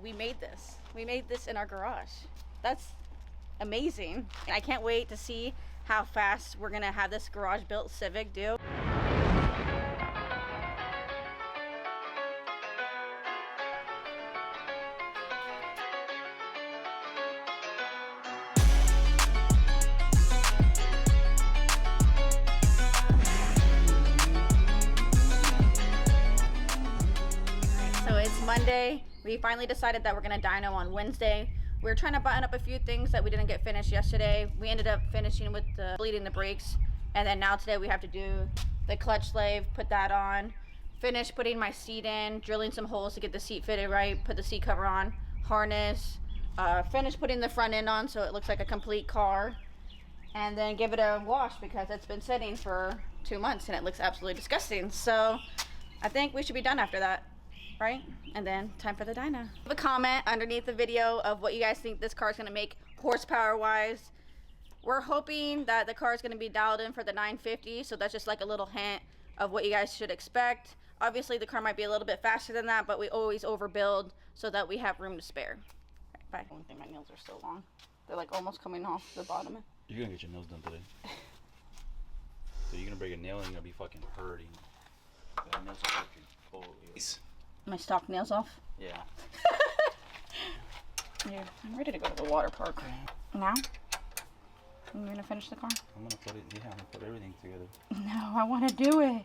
we made this. We made this in our garage. That's amazing. I can't wait to see how fast we're gonna have this garage built Civic do. Monday, we finally decided that we're gonna dyno on Wednesday. We were trying to button up a few things that we didn't get finished yesterday. We ended up finishing with the bleeding the brakes, and then now today we have to do the clutch slave, put that on, finish putting my seat in, drilling some holes to get the seat fitted right, put the seat cover on, harness, finish putting the front end on so it looks like a complete car, and then give it a wash because it's been sitting for 2 months and it looks absolutely disgusting. So I think we should be done after that. Right? And then time for the dyno. Leave a comment underneath the video of what you guys think this car is going to make horsepower wise. We're hoping that the car is going to be dialed in for the 950, so that's just like a little hint of what you guys should expect. Obviously the car might be a little bit faster than that, but we always overbuild so that we have room to spare. Right, bye. I don't think my nails are still long. They're like almost coming off the bottom. You're gonna get your nails done today. So you're gonna break a nail and you're gonna be fucking hurting. That nails are fucking cold. My stock nails off? Yeah. Yeah, I'm ready to go to the water park. Now? I'm gonna finish the car? I'm gonna put it, yeah, I'm gonna put everything together. No, I wanna do it.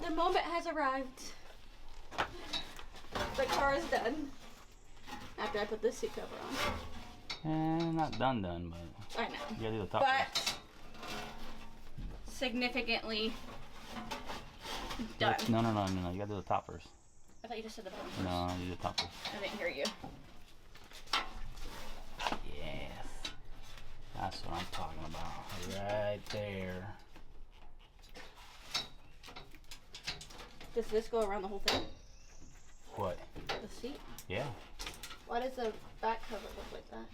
The moment has arrived. The car is done. After I put this seat cover on. Not done, but I know. You gotta do the top. But significantly done. No. You gotta do the top first. I thought you just said the bottom first. No, you do the top first. I didn't hear you. Yes. That's what I'm talking about. Right there. Does this go around the whole thing? What? The seat? Yeah. Why does the back cover look like that?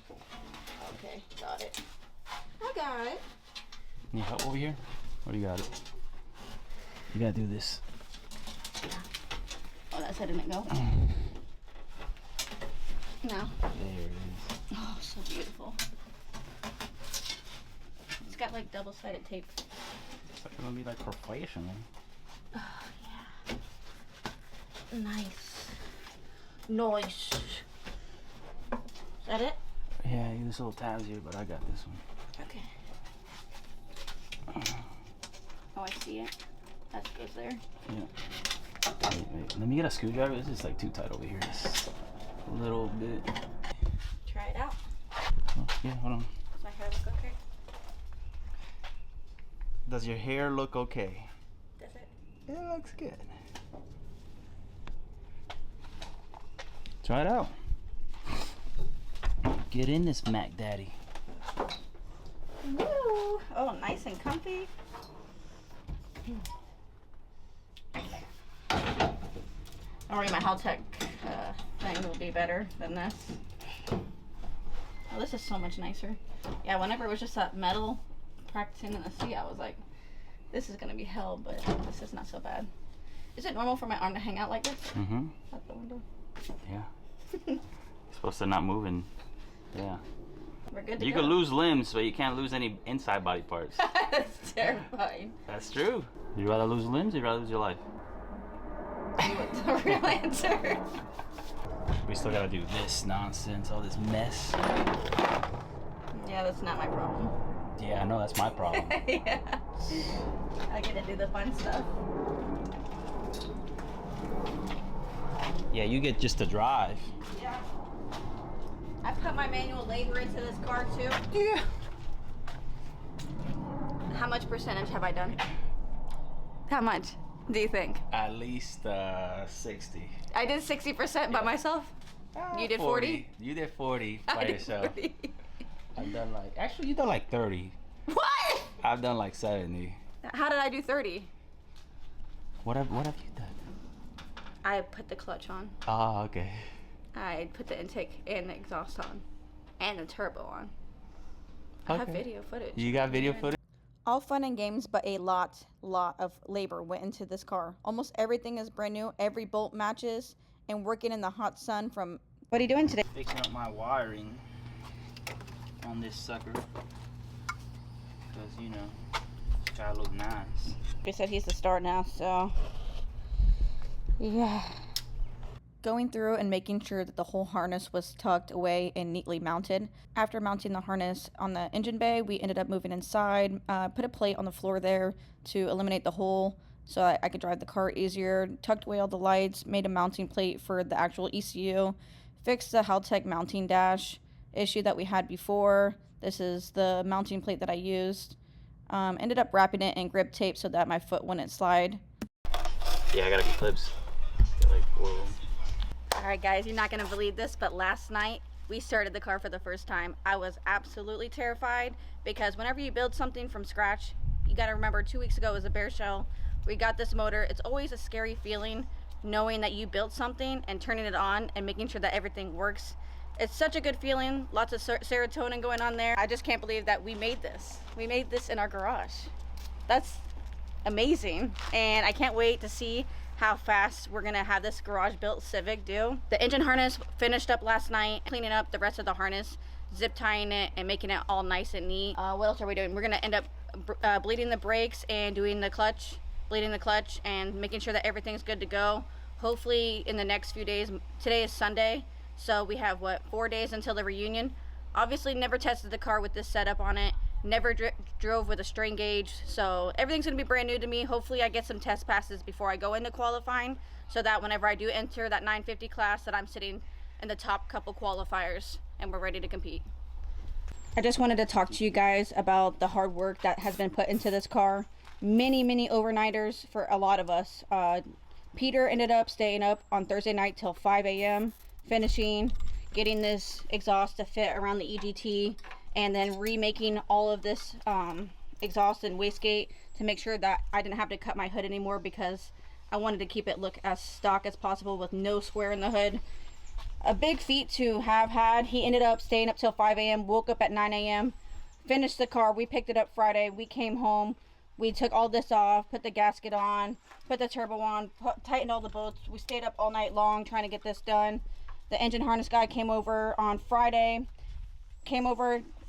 Okay, got it. I got it. Need help over here? What do you got it? You gotta do this. Oh, that side didn't go? No. There it is. Oh, so beautiful. It's got like double-sided tape. It's like gonna be like professional. Oh, yeah. Nice. Nice. Is that it? Yeah, there's little tabs here, but I got this one. Okay. Oh, I see it. That goes there. Yeah. Wait. Let me get a screwdriver. This is like too tight over here. Just a little bit. Try it out. Oh, yeah, hold on. Does my hair look okay? Does your hair look okay? Does it? It looks good. Try it out. Get in this Mac Daddy. Woo! Oh, nice and comfy. Don't worry, my Haltech thing will be better than this. Oh, this is so much nicer. Yeah, whenever it was just that metal practicing in the seat, I was like, this is gonna be hell, but this is not so bad. Is it normal for my arm to hang out like this? Mm-hmm. Out the window? Yeah. You're supposed to not move and, yeah. We're good to go. You could lose limbs, but you can't lose any inside body parts. That's terrifying. That's true. You'd rather lose limbs or you'd rather lose your life? What's the real answer? We still gotta do this nonsense, all this mess. Yeah, that's not my problem. Yeah, I know, that's my problem. Yeah. I get to do the fun stuff. Yeah, you get just to drive. Yeah. I put my manual labor into this car too. Yeah. How much percentage have I done? How much do you think? At least 60. I did 60% by myself. You did 40? You did 40 I by did yourself. 40. I've done like, actually you done like 30. What? I've done like 70. How did I do 30? What have you done? I put the clutch on. Oh, okay. I put the intake and the exhaust on. And the turbo on. I have video footage. You got video footage? All fun and games, but a lot of labor went into this car. Almost everything is brand new. Every bolt matches. And working in the hot sun from... What are you doing today? Fixing up my wiring on this sucker. Because, you know, it's gotta look nice. He said he's the start now, so... Yeah. Going through and making sure that the whole harness was tucked away and neatly mounted. After mounting the harness on the engine bay, we ended up moving inside, put a plate on the floor there to eliminate the hole so I could drive the car easier, tucked away all the lights, made a mounting plate for the actual ECU, fixed the Haltech mounting dash issue that we had before. This is the mounting plate that I used. Ended up wrapping it in grip tape so that my foot wouldn't slide. Yeah, I gotta get clips. Got like 4 of them. Alright guys, you're not going to believe this, but last night we started the car for the first time. I was absolutely terrified because whenever you build something from scratch, you got to remember 2 weeks ago was a bare shell. We got this motor. It's always a scary feeling knowing that you built something and turning it on and making sure that everything works. It's such a good feeling. Lots of serotonin going on there. I just can't believe that we made this. We made this in our garage. That's amazing. And I can't wait to see how fast we're gonna have this garage built Civic do. The engine harness finished up last night, cleaning up the rest of the harness, zip tying it and making it all nice and neat. What else are we doing? We're gonna end up bleeding the brakes and doing the clutch, bleeding the clutch and making sure that everything's good to go. Hopefully in the next few days. Today is Sunday, so we have what, 4 days until the reunion. Obviously never tested the car with this setup on it. Never drove with a strain gauge, so everything's gonna be brand new to me. Hopefully I get some test passes before I go into qualifying so that whenever I do enter that 950 class that I'm sitting in the top couple qualifiers and we're ready to compete. I just wanted to talk to you guys about the hard work that has been put into this car. Many overnighters for a lot of us. Peter ended up staying up on Thursday night till 5 a.m. finishing, getting this exhaust to fit around the EGT, and then remaking all of this exhaust and wastegate to make sure that I didn't have to cut my hood anymore because I wanted to keep it look as stock as possible with no square in the hood. A big feat to have had. He ended up staying up till 5 a.m., woke up at 9 a.m., finished the car. We picked it up Friday. We came home. We took all this off, put the gasket on, put the turbo on, tightened all the bolts. We stayed up all night long trying to get this done. The engine harness guy came over on Friday,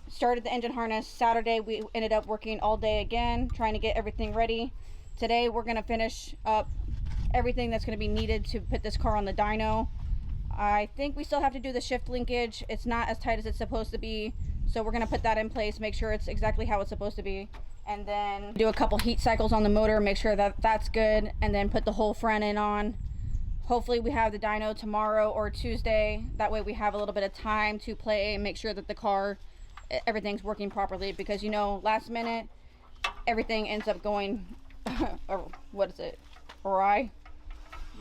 started the engine harness. Saturday we ended up working all day again trying to get everything ready. Today we're going to finish up everything that's going to be needed to put this car on the dyno. I think we still have to do the shift linkage. It's not as tight as it's supposed to be, so we're going to put that in place, make sure it's exactly how it's supposed to be, and then do a couple heat cycles on the motor, make sure that that's good, and then put the whole front end on. Hopefully we have the dyno tomorrow or Tuesday. That way we have a little bit of time to play and make sure that the car, everything's working properly, because you know, last minute everything ends up going or what is it, awry.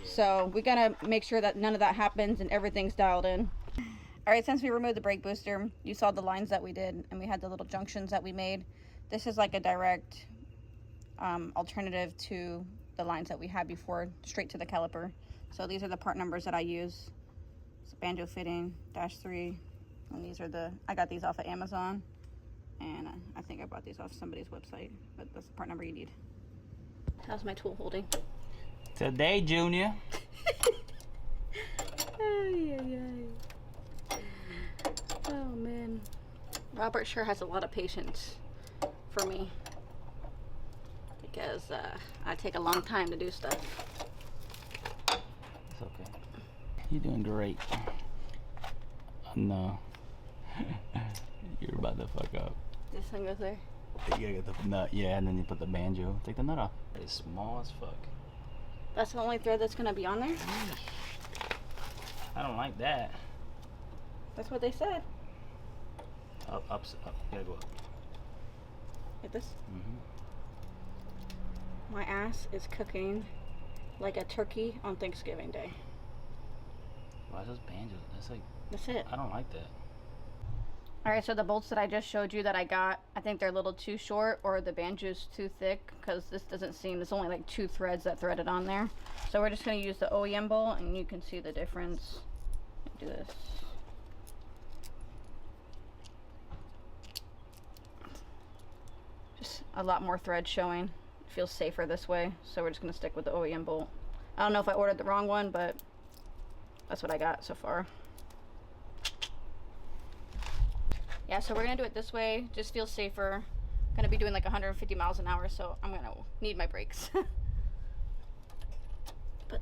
Yeah. So we gotta make sure that none of that happens and everything's dialed in. All right, since we removed the brake booster, you saw the lines that we did and we had the little junctions that we made. This is like a direct alternative to the lines that we had before, straight to the caliper. So these are the part numbers that I use. It's a banjo fitting, -3. And these are I got these off of Amazon. And I think I bought these off somebody's website, but that's the part number you need. How's my tool holding? Today, Junior. Oh man. Robert sure has a lot of patience for me. Because I take a long time to do stuff. It's okay. You're doing great. No. You're about to fuck up. This thing goes there? You gotta get the nut, yeah, and then you put the banjo. Take the nut off. It's small as fuck. That's the only thread that's gonna be on there? I don't like that. That's what they said. Up. You gotta go up. Like this? Mm-hmm. My ass is cooking like a turkey on Thanksgiving Day. Why those banjos? That's like... That's it. I don't like that. Alright, so the bolts that I just showed you that I got, I think they're a little too short or the banjo's too thick because this doesn't seem, there's only like 2 threads that threaded on there. So we're just going to use the OEM bolt and you can see the difference. Do this. Just a lot more thread showing. It feels safer this way, so we're just going to stick with the OEM bolt. I don't know if I ordered the wrong one, but that's what I got so far. Yeah, so we're gonna do it this way. Just feels safer. Gonna be doing like 150 miles an hour, so I'm gonna need my brakes. But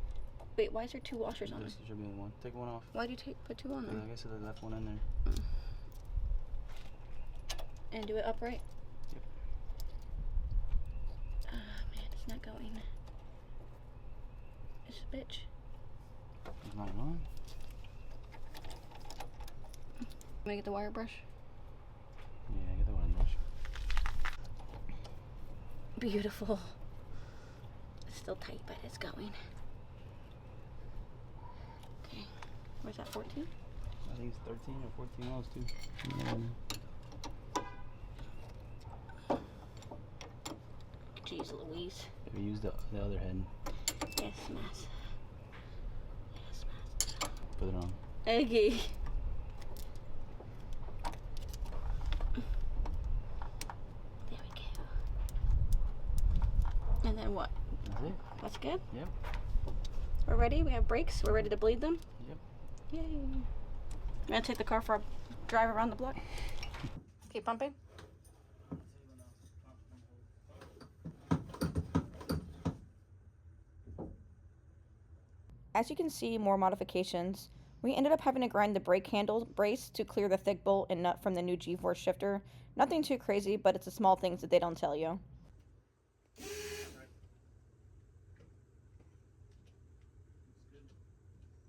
wait, why is there 2 washers on this? There should be one. Take one off. Why do you put 2 on there? I guess I left one in there. And do it upright? Yep. Ah, man, it's not going. It's a bitch. It's not on. Let me get the wire brush. Yeah, get the wire brush. Beautiful. It's still tight, but it's going. Okay. Where's that, 14? I think it's 13 or 14 miles too. Jeez Louise. We use the other head. Yes, mas. Yes, mas. Put it on. Okay. There we go. And then what? That's it. That's good? Yep. We're ready? We have brakes? We're ready to bleed them? Yep. Yay. I'm gonna take the car for a drive around the block. Keep pumping. As you can see, more modifications. We ended up having to grind the brake handle brace to clear the thick bolt and nut from the new G-force shifter. Nothing too crazy, but it's the small things that they don't tell you.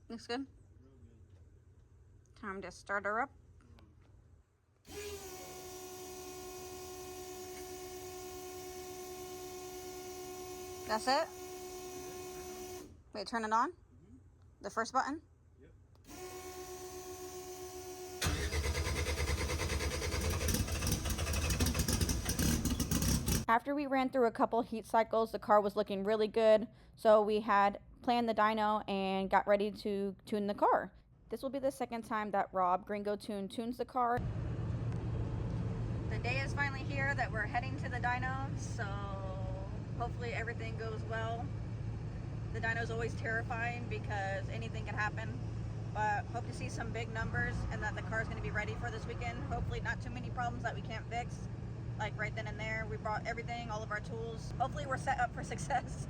Looks good? Time to start her up. That's it? Wait, turn it on? The first button? Yep. After we ran through a couple heat cycles, the car was looking really good. So we had planned the dyno and got ready to tune the car. This will be the second time that Rob Gringo Tune tunes the car. The day is finally here that we're heading to the dyno, so hopefully everything goes well. The dyno is always terrifying because anything can happen, but hope to see some big numbers and that the car is going to be ready for this weekend. Hopefully not too many problems that we can't fix, like right then and there. We brought everything, all of our tools. Hopefully we're set up for success.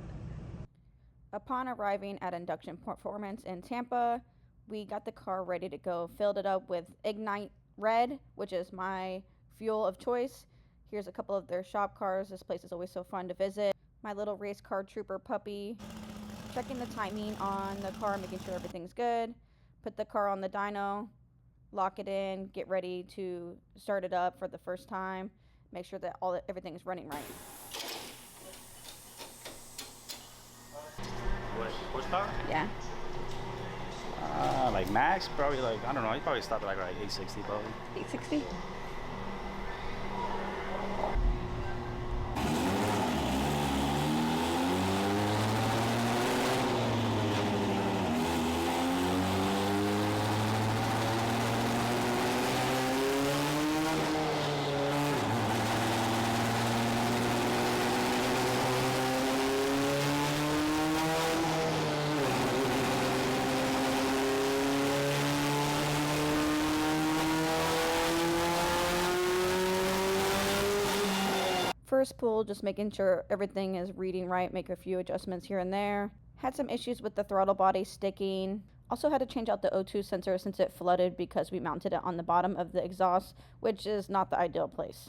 Upon arriving at Induction Performance in Tampa, we got the car ready to go, filled it up with Ignite Red, which is my fuel of choice. Here's a couple of their shop cars. This place is always so fun to visit. My little race car trooper puppy. Checking the timing on the car, making sure everything's good. Put the car on the dyno, lock it in, get ready to start it up for the first time. Make sure that everything is running right. What? Horsepower? Yeah. Like max, probably like, I don't know, he probably stopped at like 860 probably. 860? First pull, just making sure everything is reading right, make a few adjustments here and there. Had some issues with the throttle body sticking. Also had to change out the O2 sensor since it flooded because we mounted it on the bottom of the exhaust, which is not the ideal place.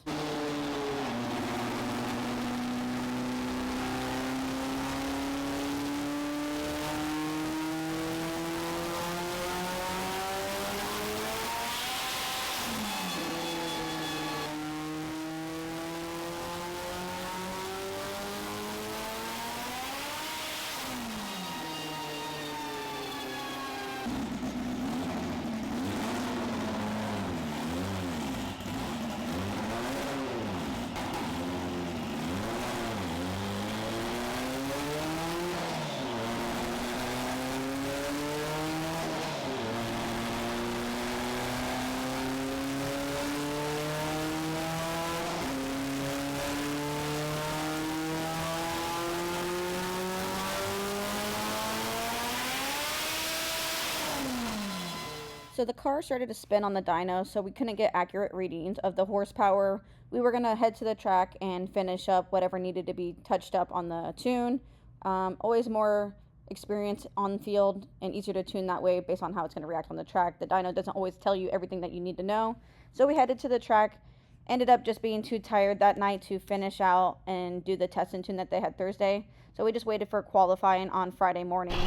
So the car started to spin on the dyno, so we couldn't get accurate readings of the horsepower. We were going to head to the track and finish up whatever needed to be touched up on the tune. Always more experience on field and easier to tune that way based on how it's going to react on the track. The dyno doesn't always tell you everything that you need to know. So we headed to the track, ended up just being too tired that night to finish out and do the test and tune that they had Thursday. So we just waited for qualifying on Friday morning.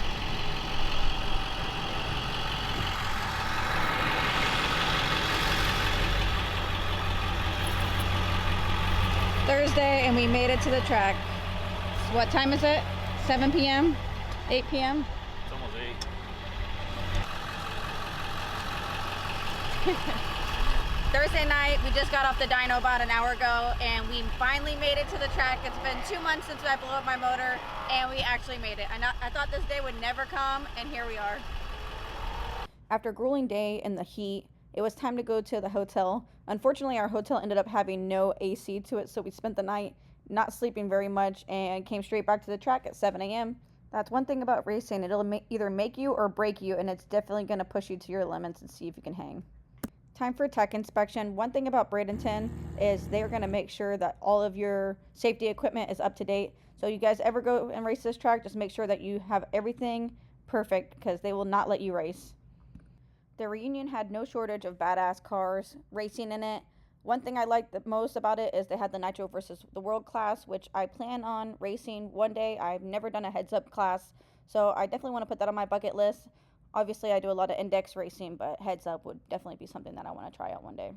Thursday, and we made it to the track. What time is it? 7 p.m.? 8 p.m.? It's almost 8. Thursday night, we just got off the dyno about an hour ago, and we finally made it to the track. It's been 2 months since I blew up my motor, and we actually made it. I thought this day would never come, and here we are. After a grueling day in the heat, it was time to go to the hotel. Unfortunately, our hotel ended up having no AC to it, so we spent the night not sleeping very much and came straight back to the track at 7 a.m. That's one thing about racing. It'll either make you or break you, and it's definitely going to push you to your limits and see if you can hang. Time for tech inspection. One thing about Bradenton is they're going to make sure that all of your safety equipment is up to date. So you guys ever go and race this track, just make sure that you have everything perfect, because they will not let you race. The Reunion had no shortage of badass cars racing in it. One thing I liked the most about it is they had the Nitro versus the World class, which I plan on racing one day. I've never done a heads-up class, so I definitely want to put that on my bucket list. Obviously, I do a lot of index racing, but heads-up would definitely be something that I want to try out one day.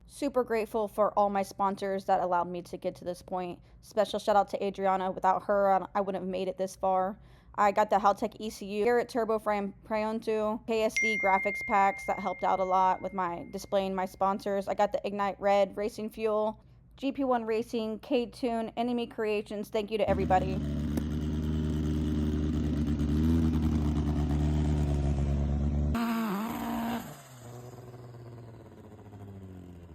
Super grateful for all my sponsors that allowed me to get to this point. Special shout out to Adriana. Without her, I wouldn't have made it this far. I got the Haltech ECU, Garrett Turbo Frame Prionto, KSD graphics packs that helped out a lot with my displaying my sponsors. I got the Ignite Red Racing Fuel, GP1 Racing, K-Tune, Enemy Creations. Thank you to everybody.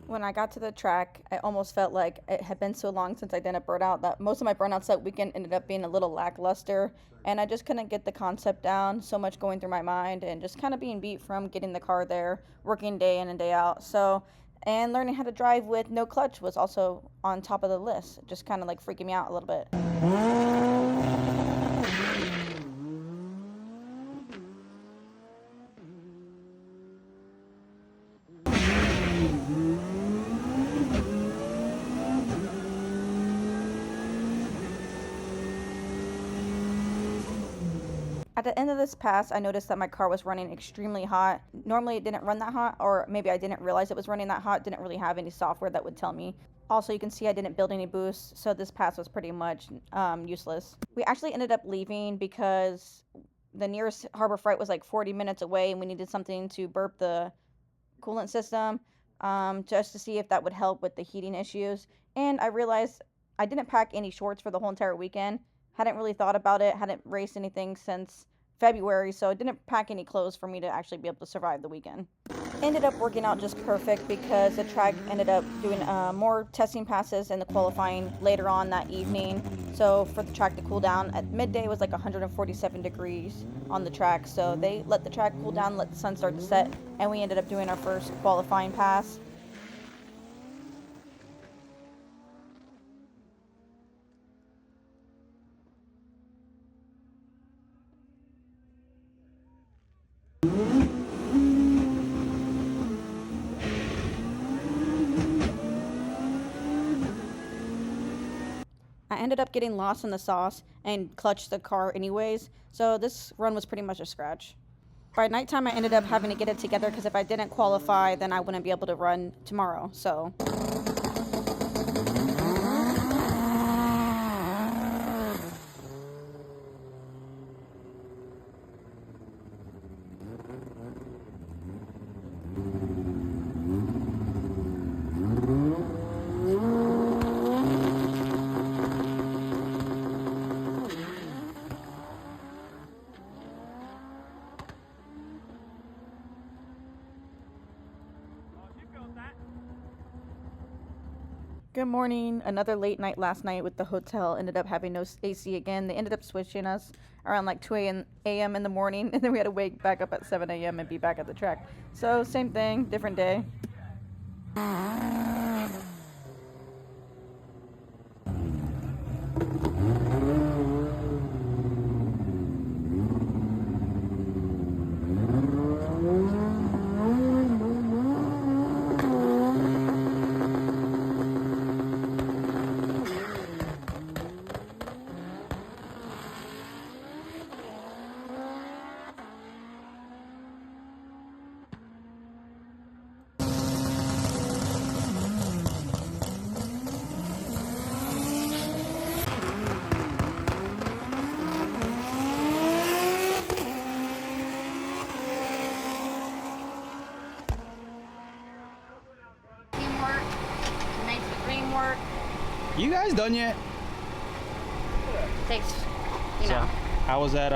When I got to the track, I almost felt like it had been so long since I did a burnout that most of my burnouts that weekend ended up being a little lackluster, and I just couldn't get the concept down. So much going through my mind and just kind of being beat from getting the car there, working day in and day out. And learning how to drive with no clutch was also on top of the list, just kind of like freaking me out a little bit. At the end of this pass, I noticed that my car was running extremely hot. Normally it didn't run that hot, or maybe I didn't realize it was running that hot, didn't really have any software that would tell me. Also, you can see I didn't build any boosts, so this pass was pretty much useless. We actually ended up leaving because the nearest Harbor Freight was like 40 minutes away, and we needed something to burp the coolant system just to see if that would help with the heating issues. And I realized I didn't pack any shorts for the whole entire weekend. Hadn't really thought about it, hadn't raced anything since February, so I didn't pack any clothes for me to actually be able to survive the weekend. Ended up working out just perfect because the track ended up doing more testing passes in the qualifying later on that evening. So for the track to cool down, at midday it was like 147 degrees on the track. So they let the track cool down, let the sun start to set, and we ended up doing our first qualifying pass. I ended up getting lost in the sauce and clutched the car anyways, so this run was pretty much a scratch. By nighttime, I ended up having to get it together because if I didn't qualify, then I wouldn't be able to run tomorrow, so. Good morning. Another late night last night with the hotel. Ended up having no AC again. They ended up switching us around like 2 a.m. in the morning, and then we had to wake back up at 7 a.m. and be back at the track. So same thing, different day. You guys done yet? Takes, So, how was that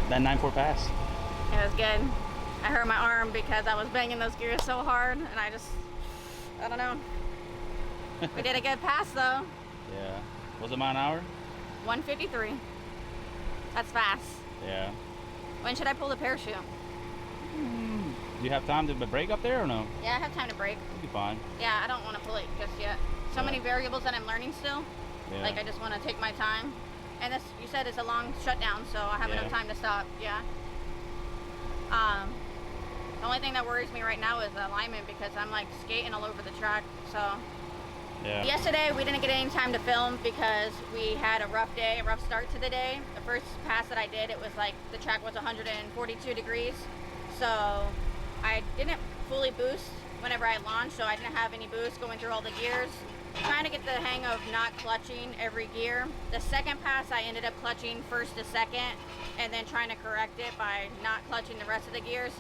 9-4 pass? It was good. I hurt my arm because I was banging those gears so hard, and I don't know. We did a good pass though. Yeah. Was it mile an hour? 153. That's fast. Yeah. When should I pull the parachute? Do you have time to break up there or no? Yeah, I have time to break. You'll be fine. Yeah, I don't want to pull it just yet. So many variables that I'm learning still. Yeah. Like, I just want to take my time. And this, you said, it's a long shutdown, so I have enough time to stop. Yeah. The only thing that worries me right now is the alignment because I'm like skating all over the track. So Yeah. yesterday we didn't get any time to film because we had a rough day, a rough start to the day. The first pass that I did, it was like the track was 142 degrees. So I didn't fully boost whenever I launched, so I didn't have any boost going through all the gears. Trying to get the hang of not clutching every gear. The second pass I ended up clutching first to second and then trying to correct it by not clutching the rest of the gears.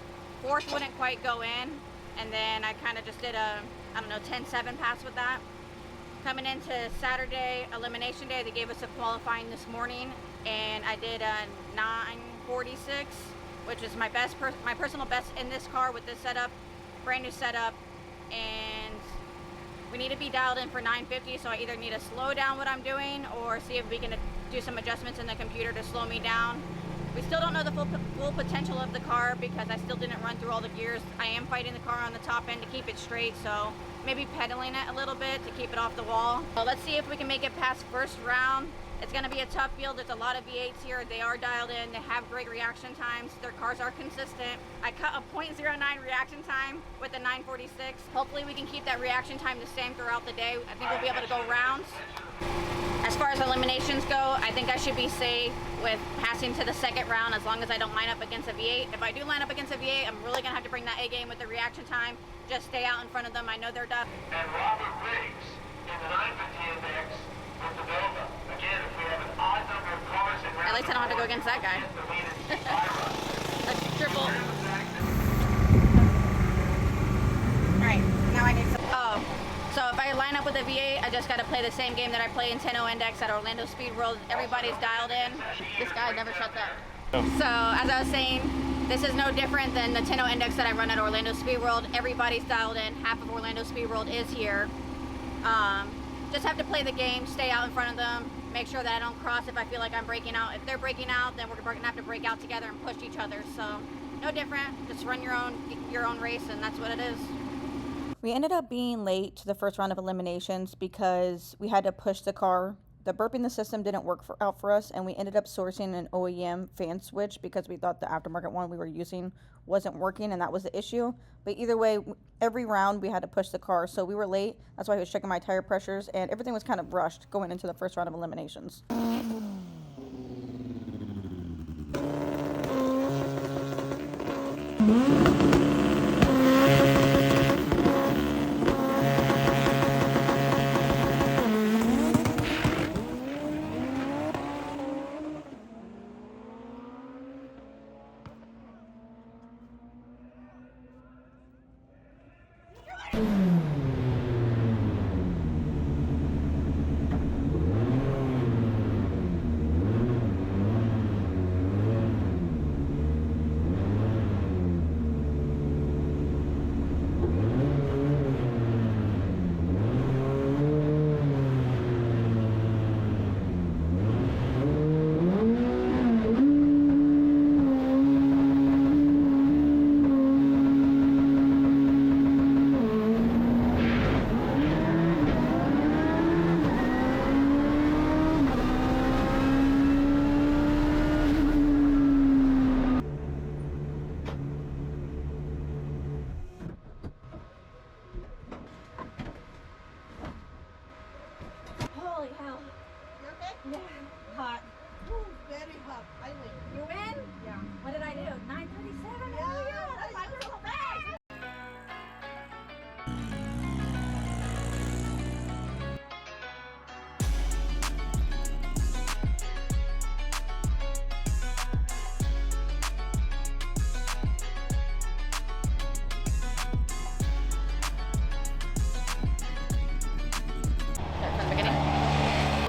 Fourth wouldn't quite go in, and then I kind of just did a, 10-7 pass with that. Coming into Saturday, Elimination Day, they gave us a qualifying this morning, and I did a 946, which is my best, my personal best in this car with this setup, brand new setup, and we need to be dialed in for 950, so I either need to slow down what I'm doing or see if we can do some adjustments in the computer to slow me down. We still don't know the full potential of the car because I still didn't run through all the gears. I am fighting the car on the top end to keep it straight, so maybe pedaling it a little bit to keep it off the wall. So let's see if we can make it past first round. It's going to be a tough field. There's a lot of V8s here. They are dialed in. They have great reaction times. Their cars are consistent. I cut a 0.09 reaction time with the 946. Hopefully we can keep that reaction time the same throughout the day. I think we'll be able to go rounds. As far as eliminations go, I think I should be safe with passing to the second round as long as I don't line up against a V8. If I do line up against a V8, I'm really going to have to bring that A game with the reaction time. Just stay out in front of them. I know they're tough. And Robert Riggs in the 950 index with the Nova. Again, if we have an odd number of cars in round, at least I don't have to go against that guy. That's triple. Alright, now I need some. Oh, so if I line up with a V8, I just got to play the same game that I play in 10.0 index at Orlando Speed World. Everybody's dialed in. This guy never shuts up. So, as I was saying, this is no different than the 10.0 index that I run at Orlando Speed World. Everybody's dialed in. Half of Orlando Speed World is here. Just have to play the game, stay out in front of them, make sure that I don't cross if I feel like I'm breaking out. If they're breaking out, then we're gonna have to break out together and push each other. So, no different. Just run your own race, and that's what it is. We ended up being late to the first round of eliminations because we had to push the car. The burping the system didn't work out for us, and we ended up sourcing an OEM fan switch because we thought the aftermarket one we were using wasn't working, and that was the issue. But either way, every round we had to push the car, so we were late. That's why I was checking my tire pressures, and everything was kind of rushed going into the first round of eliminations. Yeah. Hot. Ooh, very hot. I win. You win? Yeah. What did I do? 9:37. Yeah, Oh, yeah, I was so fast. Start from the beginning.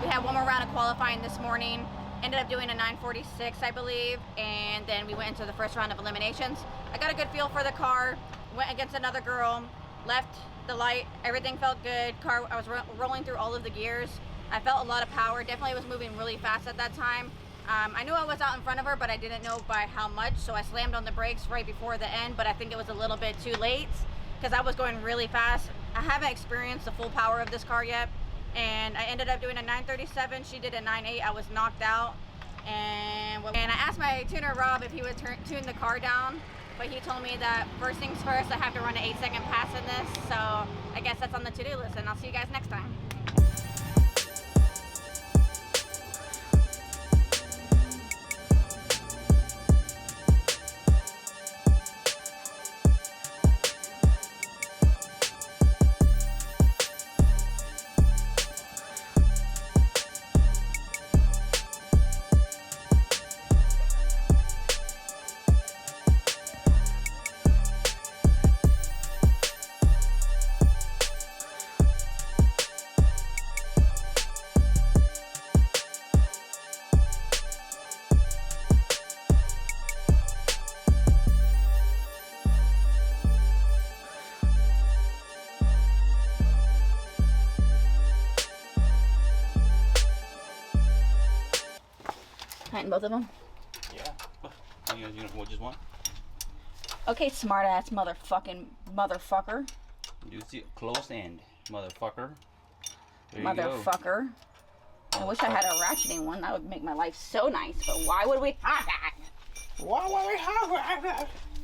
We had one more round of qualifying this morning. Ended up doing a 9:46, I believe, and then we went into the first round of eliminations. I got a good feel for the car. Went against another girl, left the light. Everything felt good. Car, I was rolling through all of the gears. I felt a lot of power. Definitely was moving really fast at that time. I knew I was out in front of her, but I didn't know by how much. So I slammed on the brakes right before the end, but I think it was a little bit too late because I was going really fast. I haven't experienced the full power of this car yet. And I ended up doing a 9:37. She did a 9:08. I was knocked out, and I asked my tuner Rob if he would tune the car down, but he told me that first things first, I have to run an 8-second pass in this. So I guess that's on the to-do list, and I'll see you guys next time. Tighten both of them. Yeah. You know, just one? Okay, smart ass motherfucker. Do see close end, motherfucker. There you go. Motherfucker. I wish I had a ratcheting one. That would make my life so nice. But why would we have that? Why would we have that?